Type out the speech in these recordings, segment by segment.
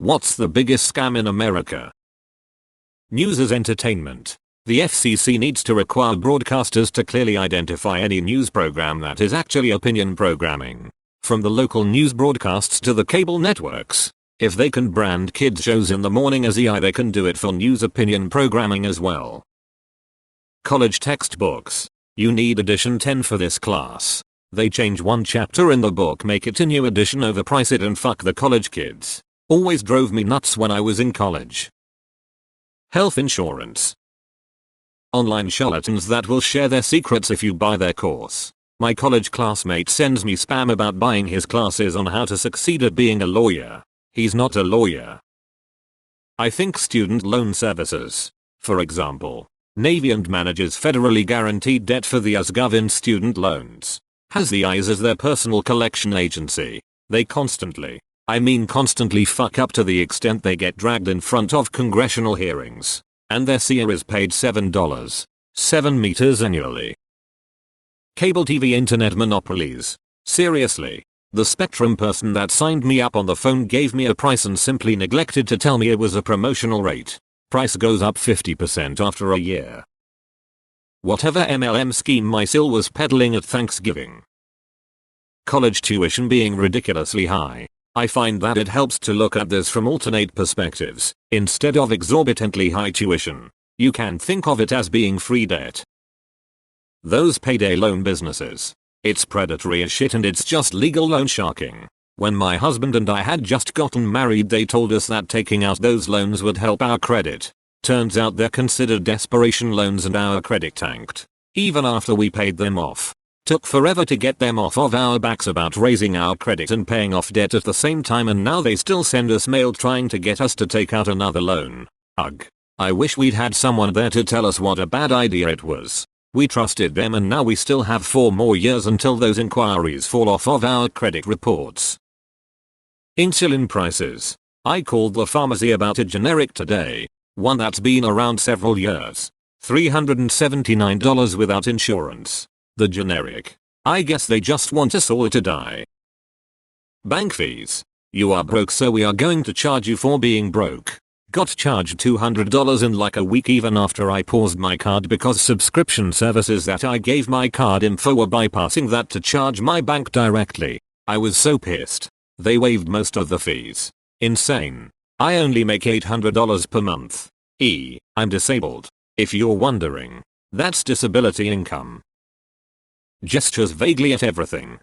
What's the biggest scam in America? News as entertainment. The FCC needs to require broadcasters to clearly identify any news program that is actually opinion programming. From the local news broadcasts to the cable networks. If they can brand kids shows in the morning as EI, they can do it for news opinion programming as well. College textbooks. You need edition 10 for this class. They change one chapter in the book, make it a new edition, overprice it, and fuck the college kids. Always drove me nuts when I was in college. Health insurance. Online charlatans that will share their secrets if you buy their course. My college classmate sends me spam about buying his classes on how to succeed at being a lawyer. He's not a lawyer. I think student loan services. For example, Navy and manages federally guaranteed debt for the US government student loans. Has the eyes as their personal collection agency. They constantly fuck up to the extent they get dragged in front of congressional hearings. And their seer is paid $7 meters annually. Cable TV internet monopolies. Seriously. The Spectrum person that signed me up on the phone gave me a price and simply neglected to tell me it was a promotional rate. Price goes up 50% after a year. Whatever MLM scheme my sil was peddling at Thanksgiving. College tuition being ridiculously high. I find that it helps to look at this from alternate perspectives. Instead of exorbitantly high tuition, you can think of it as being free debt. Those payday loan businesses. It's predatory as shit and it's just legal loan sharking. When my husband and I had just gotten married, they told us that taking out those loans would help our credit. Turns out they're considered desperation loans and our credit tanked. Even after we paid them off. Took forever to get them off of our backs about raising our credit and paying off debt at the same time, and now they still send us mail trying to get us to take out another loan. Ugh. I wish we'd had someone there to tell us what a bad idea it was. We trusted them and now we still have 4 more years until those inquiries fall off of our credit reports. Insulin prices. I called the pharmacy about a generic today. One that's been around several years. $379 without insurance. The generic. I guess they just want us all to die. Bank fees. You are broke, so we are going to charge you for being broke. Got charged $200 in like a week even after I paused my card because subscription services that I gave my card info were bypassing that to charge my bank directly. I was so pissed. They waived most of the fees. Insane. I only make $800 per month. I'm disabled. If you're wondering. That's disability income. Gestures vaguely at everything.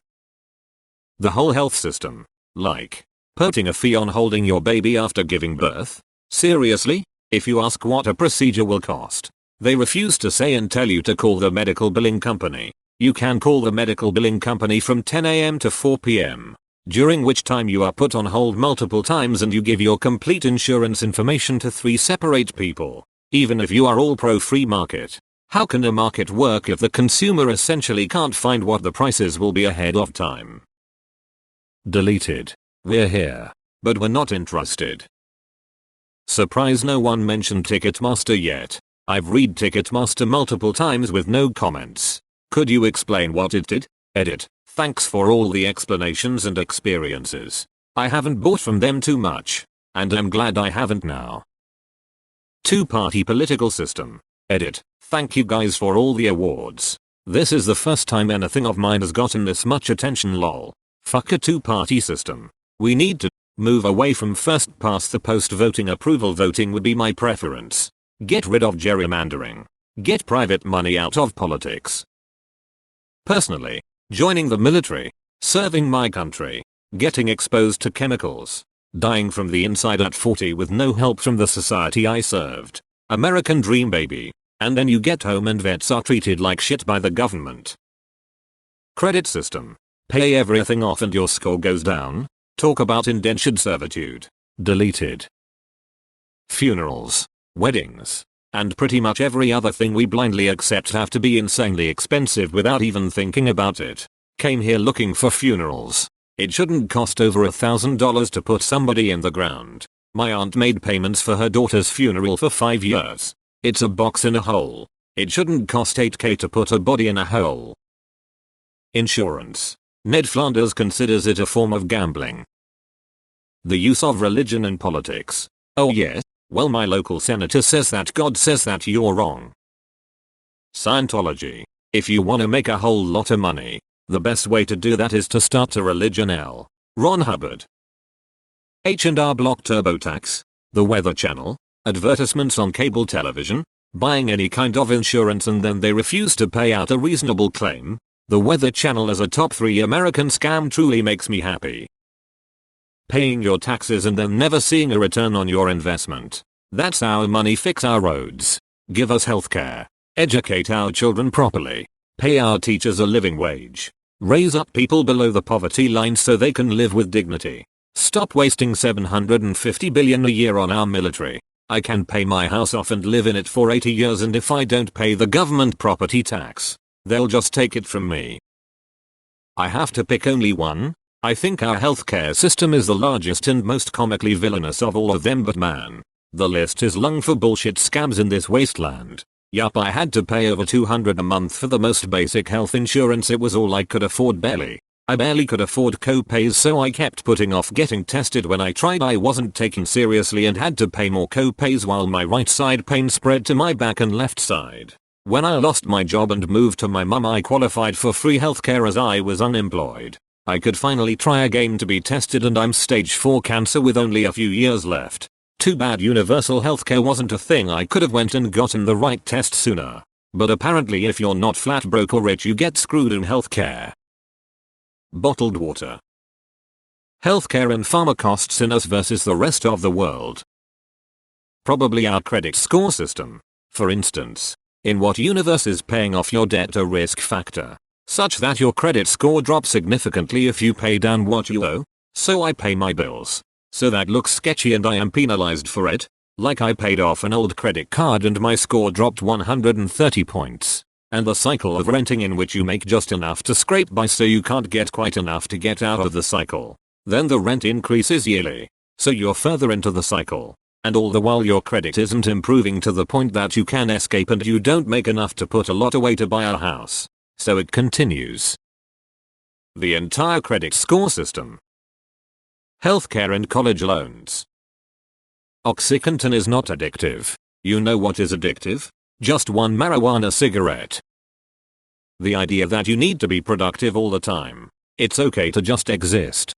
The whole health system. Like. Putting a fee on holding your baby after giving birth. Seriously? If you ask what a procedure will cost, they refuse to say and tell you to call the medical billing company. You can call the medical billing company from 10 AM to 4 PM. During which time you are put on hold multiple times and you give your complete insurance information to 3 separate people. Even if you are all pro free market. How can a market work if the consumer essentially can't find what the prices will be ahead of time? Deleted. We're here. But we're not interested. Surprise, no one mentioned Ticketmaster yet. I've read Ticketmaster multiple times with no comments. Could you explain what it did? Edit. Thanks for all the explanations and experiences. I haven't bought from them too much. And I'm glad I haven't now. 2-party political system. Edit. Thank you guys for all the awards. This is the first time anything of mine has gotten this much attention, lol. Fuck a 2-party system. We need to move away from first past the post voting. Approval voting would be my preference. Get rid of gerrymandering. Get private money out of politics. Personally, joining the military, serving my country, getting exposed to chemicals, dying from the inside at 40 with no help from the society I served. American dream, baby. And then you get home and vets are treated like shit by the government. Credit system. Pay everything off and your score goes down. Talk about indentured servitude. Deleted. Funerals, weddings, and pretty much every other thing we blindly accept have to be insanely expensive without even thinking about it. Came here looking for funerals. It shouldn't cost over $1,000 to put somebody in the ground. My aunt made payments for her daughter's funeral for 5 years. It's a box in a hole. It shouldn't cost $8K to put a body in a hole. Insurance. Ned Flanders considers it a form of gambling. The use of religion in politics. Oh yes? Well, my local senator says that God says that you're wrong. Scientology. If you want to make a whole lot of money, the best way to do that is to start a religion. L. Ron Hubbard. H&R Block TurboTax. The Weather Channel. Advertisements on cable television. Buying any kind of insurance and then they refuse to pay out a reasonable claim. The Weather Channel as a top 3 American scam truly makes me happy. Paying your taxes and then never seeing a return on your investment. That's our money. Fix our roads. Give us healthcare. Educate our children properly. Pay our teachers a living wage. Raise up people below the poverty line so they can live with dignity. Stop wasting $750 billion a year on our military. I can pay my house off and live in it for 80 years, and if I don't pay the government property tax, they'll just take it from me. I have to pick only one. I think our healthcare system is the largest and most comically villainous of all of them, but man, the list is long for bullshit scams in this wasteland. Yup, I had to pay over $200 a month for the most basic health insurance. It was all I could afford. I barely could afford co-pays, so I kept putting off getting tested. When I tried, I wasn't taken seriously and had to pay more co-pays while my right side pain spread to my back and left side. When I lost my job and moved to my mum, I qualified for free healthcare as I was unemployed. I could finally try again to be tested, and I'm stage 4 cancer with only a few years left. Too bad universal healthcare wasn't a thing. I could have went and gotten the right test sooner. But apparently if you're not flat broke or rich, you get screwed in healthcare. Bottled water. Healthcare and pharma costs in us versus the rest of the world. Probably our credit score system. For instance, in what universe is paying off your debt a risk factor, such that your credit score drops significantly if you pay down what you owe? So I pay my bills. So that looks sketchy and I am penalized for it. Like I paid off an old credit card and my score dropped 130 points. And the cycle of renting, in which you make just enough to scrape by so you can't get quite enough to get out of the cycle. Then the rent increases yearly. So you're further into the cycle. And all the while your credit isn't improving to the point that you can escape, and you don't make enough to put a lot away to buy a house. So it continues. The entire credit score system. Healthcare and college loans. Oxycontin is not addictive. You know what is addictive? Just one marijuana cigarette. The idea that you need to be productive all the time. It's okay to just exist.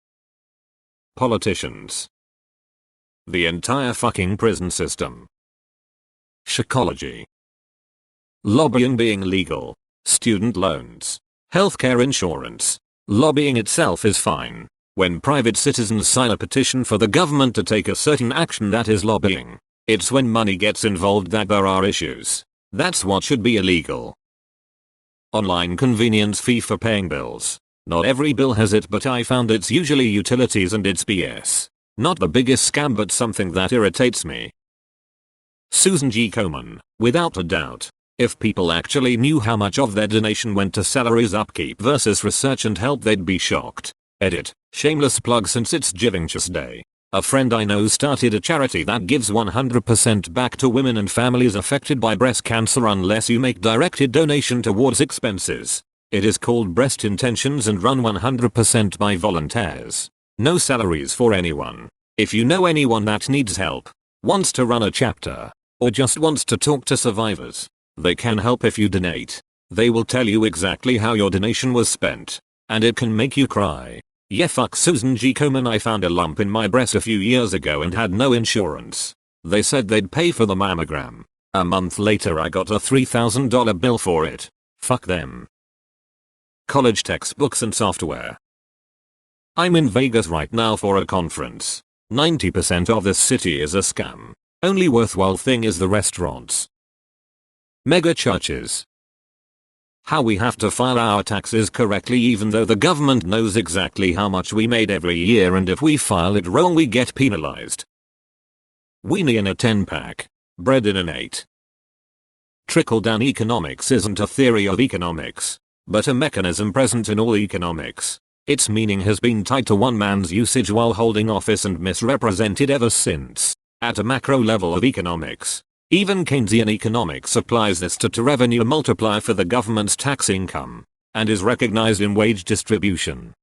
Politicians. The entire fucking prison system. Psychology. Lobbying being legal. Student loans. Healthcare insurance. Lobbying itself is fine. When private citizens sign a petition for the government to take a certain action, that is lobbying. It's when money gets involved that there are issues. That's what should be illegal. Online convenience fee for paying bills. Not every bill has it, but I found it's usually utilities and it's BS. Not the biggest scam, but something that irritates me. Susan G. Komen. Without a doubt. If people actually knew how much of their donation went to salaries, upkeep versus research and help, they'd be shocked. Edit. Shameless plug since it's Givingtuesday Day. A friend I know started a charity that gives 100% back to women and families affected by breast cancer unless you make directed donation towards expenses. It is called Breast Intentions and run 100% by volunteers. No salaries for anyone. If you know anyone that needs help, wants to run a chapter, or just wants to talk to survivors, they can help if you donate. They will tell you exactly how your donation was spent. And it can make you cry. Yeah, fuck Susan G. Komen. I found a lump in my breast a few years ago and had no insurance. They said they'd pay for the mammogram. A month later I got a $3,000 bill for it. Fuck them. College textbooks and software. I'm in Vegas right now for a conference. 90% of this city is a scam. Only worthwhile thing is the restaurants. Mega churches. How we have to file our taxes correctly even though the government knows exactly how much we made every year, and if we file it wrong we get penalized. Weenie in a 10-pack. Bread in an 8. Trickle-down economics isn't a theory of economics, but a mechanism present in all economics. Its meaning has been tied to one man's usage while holding office and misrepresented ever since. At a macro level of economics, even Keynesian economics applies this to revenue multiplier for the government's tax income, and is recognized in wage distribution.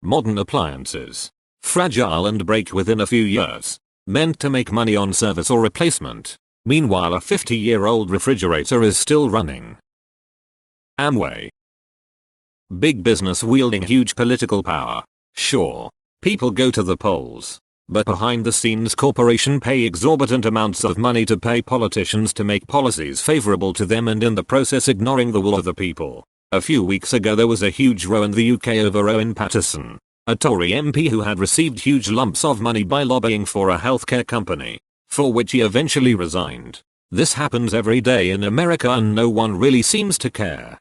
Modern appliances. Fragile and break within a few years. Meant to make money on service or replacement. Meanwhile a 50-year-old refrigerator is still running. Amway. Big business wielding huge political power. Sure. People go to the polls. But behind the scenes corporations pay exorbitant amounts of money to pay politicians to make policies favorable to them and in the process ignoring the will of the people. A few weeks ago there was a huge row in the UK over Owen Paterson, a Tory MP who had received huge lumps of money by lobbying for a healthcare company, for which he eventually resigned. This happens every day in America and no one really seems to care.